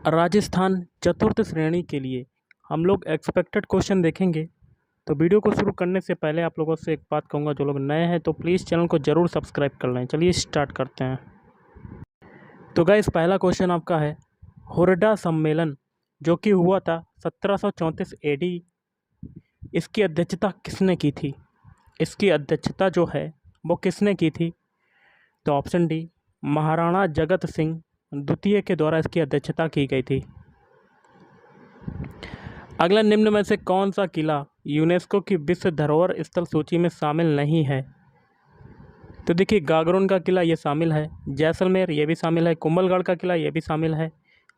राजस्थान चतुर्थ श्रेणी के लिए हम लोग एक्सपेक्टेड क्वेश्चन देखेंगे। तो वीडियो को शुरू करने से पहले आप लोगों से एक बात कहूँगा, जो लोग नए हैं तो प्लीज़ चैनल को ज़रूर सब्सक्राइब कर लें। चलिए स्टार्ट करते हैं। तो गाइस, पहला क्वेश्चन आपका है, हुरडा सम्मेलन जो कि हुआ था 1734 AD, इसकी अध्यक्षता किसने की थी? इसकी अध्यक्षता जो है वो किसने की थी? तो ऑप्शन डी, महाराणा जगत सिंह द्वितीय के द्वारा इसकी अध्यक्षता की गई थी। अगला, निम्न में से कौन सा किला यूनेस्को की विश्व धरोहर स्थल सूची में शामिल नहीं है? तो देखिए, गागरोन का किला ये शामिल है, जैसलमेर ये भी शामिल है, कुंभलगढ़ का किला ये भी शामिल है,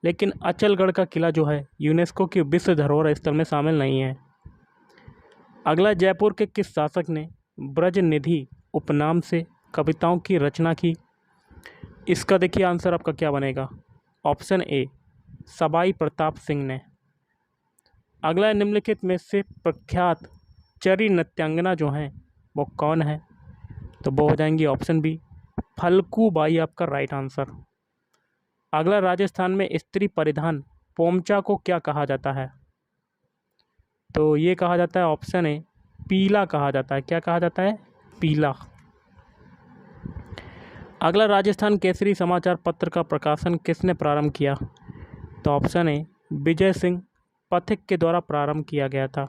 लेकिन अचलगढ़ का किला जो है यूनेस्को की विश्व धरोहर स्थल में शामिल नहीं है। अगला, जयपुर के किस शासक ने ब्रजनिधि उपनाम से कविताओं की रचना की? इसका देखिए आंसर आपका क्या बनेगा। ऑप्शन ए, सवाई प्रताप सिंह ने। अगला, निम्नलिखित में से प्रख्यात चरी नृत्यांगना जो हैं वो कौन है? तो वो हो जाएंगी ऑप्शन बी, फल्गू बाई आपका राइट आंसर। अगला, राजस्थान में स्त्री परिधान पोमचा को क्या कहा जाता है? तो ये कहा जाता है ऑप्शन ए, पीला कहा जाता है। क्या कहा जाता है? पीला। अगला, राजस्थान केसरी समाचार पत्र का प्रकाशन किसने प्रारंभ किया? तो ऑप्शन ए, विजय सिंह पथिक के द्वारा प्रारंभ किया गया था।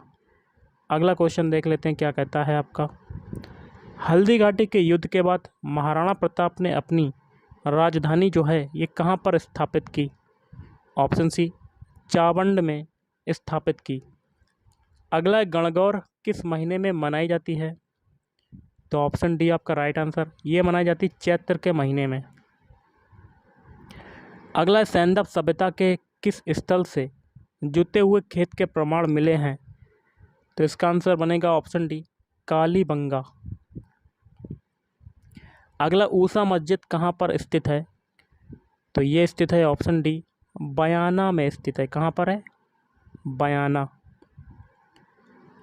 अगला क्वेश्चन देख लेते हैं क्या कहता है आपका। हल्दी घाटी के युद्ध के बाद महाराणा प्रताप ने अपनी राजधानी जो है ये कहाँ पर स्थापित की? ऑप्शन सी, चावंड में स्थापित की। अगला, गणगौर किस महीने में मनाई जाती है? तो ऑप्शन डी आपका राइट आंसर, ये मनाई जाती चैत्र के महीने में। अगला, सैंधव सभ्यता के किस स्थल से जुते हुए खेत के प्रमाण मिले हैं? तो इसका आंसर बनेगा ऑप्शन डी, कालीबंगा। अगला, ऊषा मस्जिद कहाँ पर स्थित है? तो ये स्थित है ऑप्शन डी, बयाना में स्थित है। कहाँ पर है? बयाना।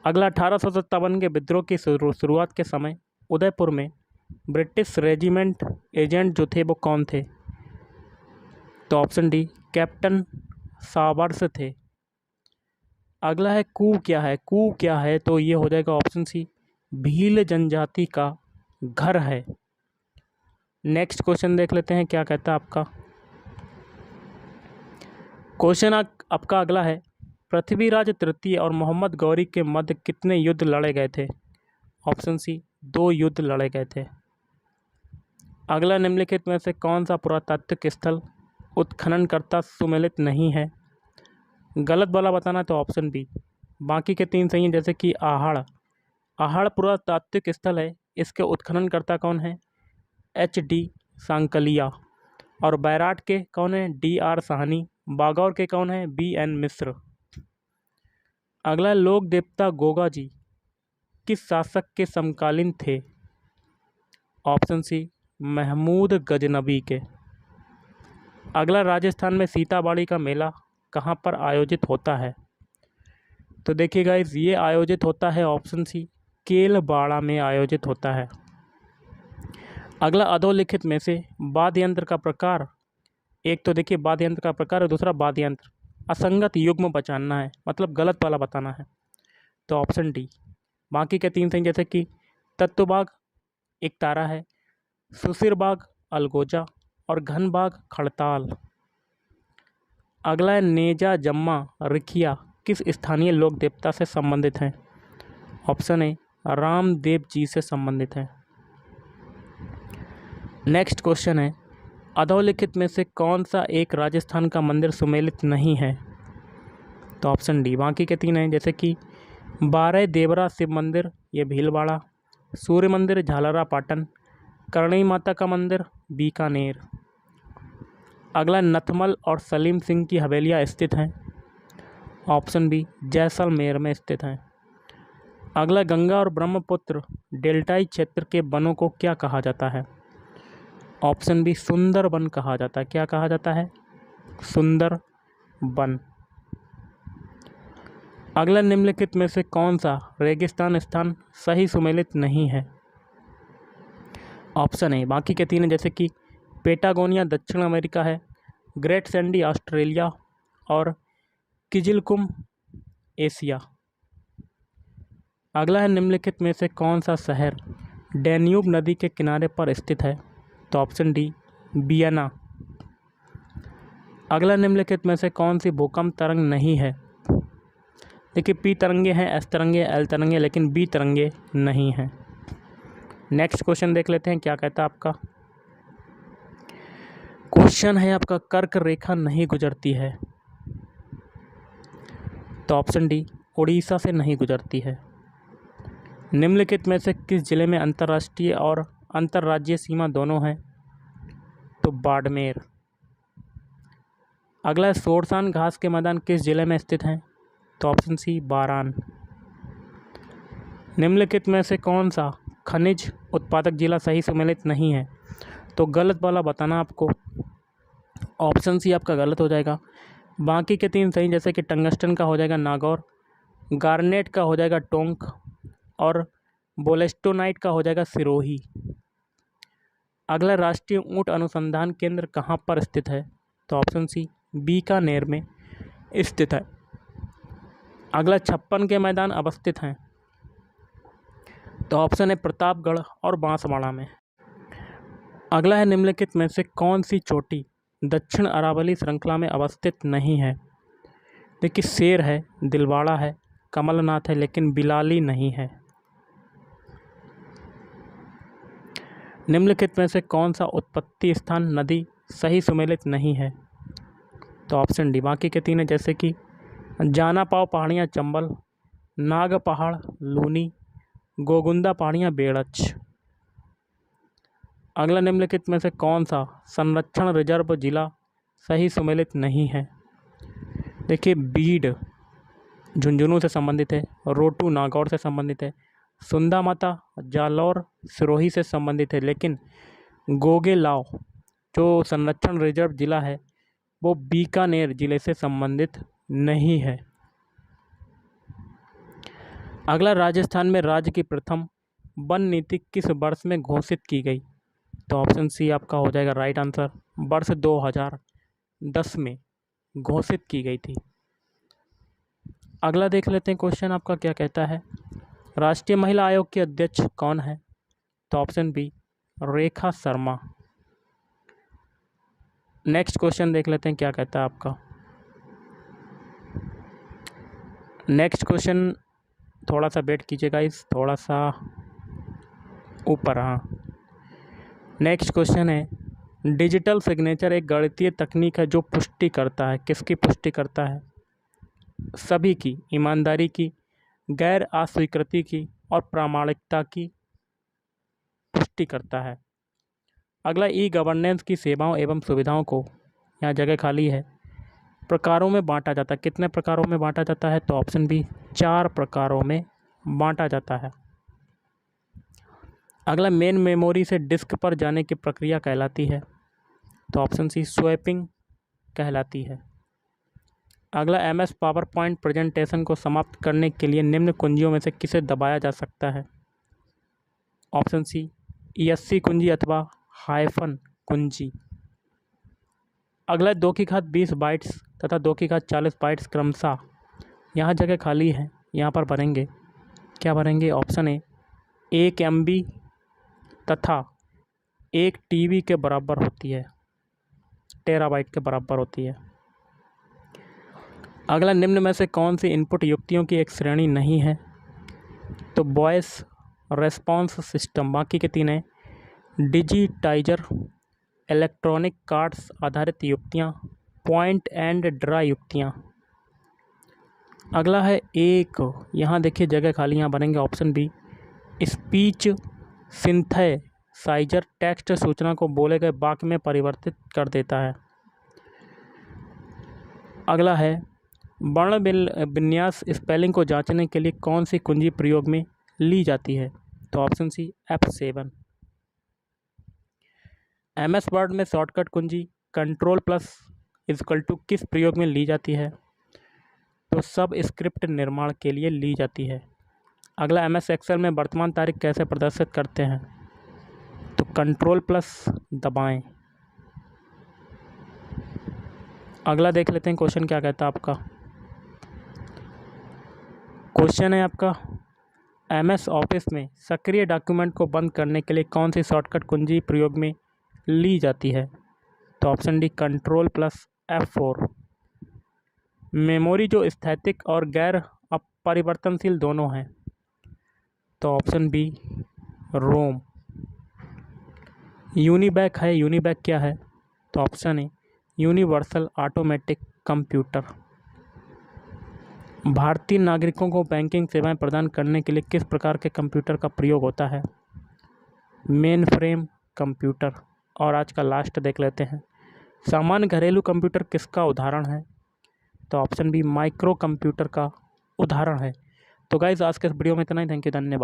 अगला, 1857 के विद्रोह की शुरुआत के समय उदयपुर में ब्रिटिश रेजिमेंट एजेंट जो थे वो कौन थे? तो ऑप्शन डी, कैप्टन साबर्स थे। अगला है, कू क्या है? कू क्या है? तो ये हो जाएगा ऑप्शन सी, भील जनजाति का घर है। नेक्स्ट क्वेश्चन देख लेते हैं क्या कहता है आपका। क्वेश्चन आपका अगला है, पृथ्वीराज तृतीय और मोहम्मद गौरी के मध्य कितने युद्ध लड़े गए थे? ऑप्शन सी, 2 युद्ध लड़े गए थे। अगला, निम्नलिखित में से कौन सा पुरातात्विक स्थल उत्खननकर्ता सुमेलित नहीं है? गलत वाला बताना तो ऑप्शन बी, बाकी के 3 सही हैं, जैसे कि आहड़ पुरातात्विक स्थल है, इसके उत्खननकर्ता कौन है? HD सांकलिया। और बैराट के कौन है? DR साहनी। बागौर के कौन है? BN मिश्र। अगला, लोक देवता गोगा जी किस शासक के समकालीन थे? ऑप्शन सी, महमूद गजनबी के। अगला, राजस्थान में सीताबाड़ी का मेला कहाँ पर आयोजित होता है? तो देखिए गाइस, ये आयोजित होता है ऑप्शन सी, केलबाड़ा में आयोजित होता है। अगला, अधोलिखित में से वाद्य यंत्र का प्रकार, एक तो देखिए वाद्य यंत्र का प्रकार और दूसरा वाद्य यंत्र असंगत युग्म पहचानना है, मतलब गलत वाला बताना है। तो ऑप्शन डी। बाकी के 3 सही, जैसे कि तत्वबाग एक तारा है, सुसिरबाग अलगोजा और घनबाग खड़ताल। अगला है, नेजा जम्मा रिखिया किस स्थानीय लोक देवता से संबंधित हैं? ऑप्शन ए, रामदेव जी से संबंधित है। नेक्स्ट क्वेश्चन है, अधोलिखित में से कौन सा एक राजस्थान का मंदिर सुमेलित नहीं है? तो ऑप्शन डी। बाकी के 3 हैं, जैसे कि 12 देवरा शिव मंदिर ये भीलवाड़ा, सूर्य मंदिर झालरा पाटन, करणी माता का मंदिर बीकानेर। अगला, नथमल और सलीम सिंह की हवेलियाँ स्थित हैं? ऑप्शन बी, जैसलमेर में स्थित हैं। अगला, गंगा और ब्रह्मपुत्र डेल्टाई क्षेत्र के वनों को क्या कहा जाता है? ऑप्शन बी, सुंदर वन कहा जाता है। क्या कहा जाता है? सुंदर वन। अगला, निम्नलिखित में से कौन सा रेगिस्तान स्थान सही सुमेलित नहीं है? Option A. बाकी के 3 हैं, जैसे कि पेटागोनिया दक्षिण अमेरिका है, ग्रेट सैंडी ऑस्ट्रेलिया और किजिलकुम एशिया। अगला है निम्नलिखित में से कौन सा शहर डैन्यूब नदी के किनारे पर स्थित है? तो ऑप्शन डी वियना। अगला निम्नलिखित में से कौन सी भूकंप तरंग नहीं है? देखिए पी तरंगे हैं, एस तरंगे, एल तरंगे, लेकिन बी तरंगे नहीं हैं। नेक्स्ट क्वेश्चन देख लेते हैं क्या कहता है आपका। क्वेश्चन है आपका कर्क रेखा नहीं गुजरती है? तो ऑप्शन डी उड़ीसा से नहीं गुजरती है। निम्नलिखित में से किस जिले में अंतर्राष्ट्रीय और अंतर्राज्यीय सीमा दोनों हैं? तो बाड़मेर। अगला है शोरसान घास के मैदान किस जिले में स्थित हैं? तो ऑप्शन सी बारान। निम्नलिखित में से कौन सा खनिज उत्पादक जिला सही सम्मिलित नहीं है? तो गलत वाला बताना आपको। ऑप्शन सी आपका गलत हो जाएगा। बाकी के 3 सही, जैसे कि टंगस्टन का हो जाएगा नागौर, गार्नेट का हो जाएगा टोंक और बोलेस्टोनाइट का हो जाएगा सिरोही। अगला राष्ट्रीय ऊंट अनुसंधान केंद्र कहाँ पर स्थित है? तो ऑप्शन सी बीकानेर में स्थित है। अगला 56 के मैदान अवस्थित हैं? तो ऑप्शन है प्रतापगढ़ और बांसवाड़ा में। अगला है निम्नलिखित में से कौन सी चोटी दक्षिण अरावली श्रृंखला में अवस्थित नहीं है? देखिए शेर है, दिलवाड़ा है, कमलनाथ है, लेकिन बिलाली नहीं है। निम्नलिखित में से कौन सा उत्पत्ति स्थान नदी सही सुमेलित नहीं है? तो ऑप्शन डी बाकी के 3 है, जैसे कि जाना पाव पहाड़ियाँ चंबल, नाग पहाड़ लूनी, गोगुंदा पहाड़ियाँ बेड़च। अगला निम्नलिखित में से कौन सा संरक्षण रिजर्व जिला सही सुमेलित नहीं है? देखिए बीड झुंझुनू से संबंधित है, रोटू नागौर से संबंधित है, सुंदा माता जालौर सिरोही से संबंधित है, लेकिन गोगेलाव जो संरक्षण रिजर्व जिला है वो बीकानेर जिले से संबंधित नहीं है। अगला राजस्थान में राज्य की प्रथम वन नीति किस वर्ष में घोषित की गई? तो ऑप्शन सी आपका हो जाएगा राइट आंसर, वर्ष 2010 में घोषित की गई थी। अगला देख लेते हैं क्वेश्चन आपका क्या कहता है। राष्ट्रीय महिला आयोग की अध्यक्ष कौन है? तो option B Rekha Sharma. Next question देख लेते हैं क्या कहता है आपका। नेक्स्ट क्वेश्चन थोड़ा सा वेट कीजिएगा, इस थोड़ा सा ऊपर। हाँ, नेक्स्ट क्वेश्चन है डिजिटल सिग्नेचर एक गणितीय तकनीक है जो पुष्टि करता है, किसकी पुष्टि करता है? सभी की, ईमानदारी की, गैर अस्वीकृति की और प्रामाणिकता की पुष्टि करता है। अगला ई गवर्नेंस की सेवाओं एवं सुविधाओं को, यहाँ जगह खाली है, प्रकारों में बांटा जाता है। कितने प्रकारों में बांटा जाता है? तो ऑप्शन बी 4 प्रकारों में बांटा जाता है। अगला मेन मेमोरी से डिस्क पर जाने की प्रक्रिया कहलाती है? तो ऑप्शन सी स्वैपिंग कहलाती है। अगला एमएस पावर पॉइंट प्रेजेंटेशन को समाप्त करने के लिए निम्न कुंजियों में से किसे दबाया जा सकता है? ऑप्शन सी ESC कुंजी अथवा हाइफन कुंजी। अगला 2 की घात 20 बाइट्स तथा 2 की घात 40 बाइट्स क्रमशः, यहाँ जगह खाली है, यहाँ पर भरेंगे, क्या भरेंगे? ऑप्शन ए 1 MB तथा 1 TB के बराबर होती है, टेराबाइट के बराबर होती है। अगला निम्न में से कौन सी इनपुट युक्तियों की एक श्रेणी नहीं है? तो वॉइस रेस्पॉन्स सिस्टम। बाकी के 3 हैं डिजिटाइजर, इलेक्ट्रॉनिक कार्ड्स आधारित युक्तियाँ, पॉइंट एंड ड्राई युक्तियाँ। अगला है एक, यहाँ देखिए जगह खाली, यहाँ बनेंगे option B speech synthesiser text सूचना को बोले गए वाक्य में परिवर्तित कर देता है। अगला है वर्ण विन्यास स्पेलिंग को जांचने के लिए कौन सी कुंजी प्रयोग में ली जाती है? तो option C F7। MS word में शॉर्टकट कुंजी Ctrl+ किस प्रयोग में ली जाती है? तो सब स्क्रिप्ट निर्माण के लिए ली जाती है। अगला MS एक्सेल में वर्तमान तारीख कैसे प्रदर्शित करते हैं? तो Ctrl+ दबाएं। अगला देख लेते हैं क्वेश्चन क्या कहता है आपका। क्वेश्चन है आपका, MS ऑफिस में सक्रिय डॉक्यूमेंट को बंद करने के लिए कौन सी शॉर्टकट कुंजी प्रयोग में ली जाती है? तो ऑप्शन डी Ctrl+F4। मेमोरी जो स्थैतिक और गैर अपरिवर्तनशील दोनों हैं, तो ऑप्शन बी रोम। यूनिबैक है, यूनिबैक क्या है? तो option a universal automatic computer. भारतीय नागरिकों को बैंकिंग सेवाएं प्रदान करने के लिए किस प्रकार के कंप्यूटर का प्रयोग होता है? Main frame computer. और आज का लास्ट देख लेते हैं, सामान्य घरेलू कंप्यूटर किसका उदाहरण है? तो ऑप्शन बी माइक्रो कंप्यूटर का उदाहरण है। तो गाइस आज के इस वीडियो में इतना ही। थैंक यू, धन्यवाद।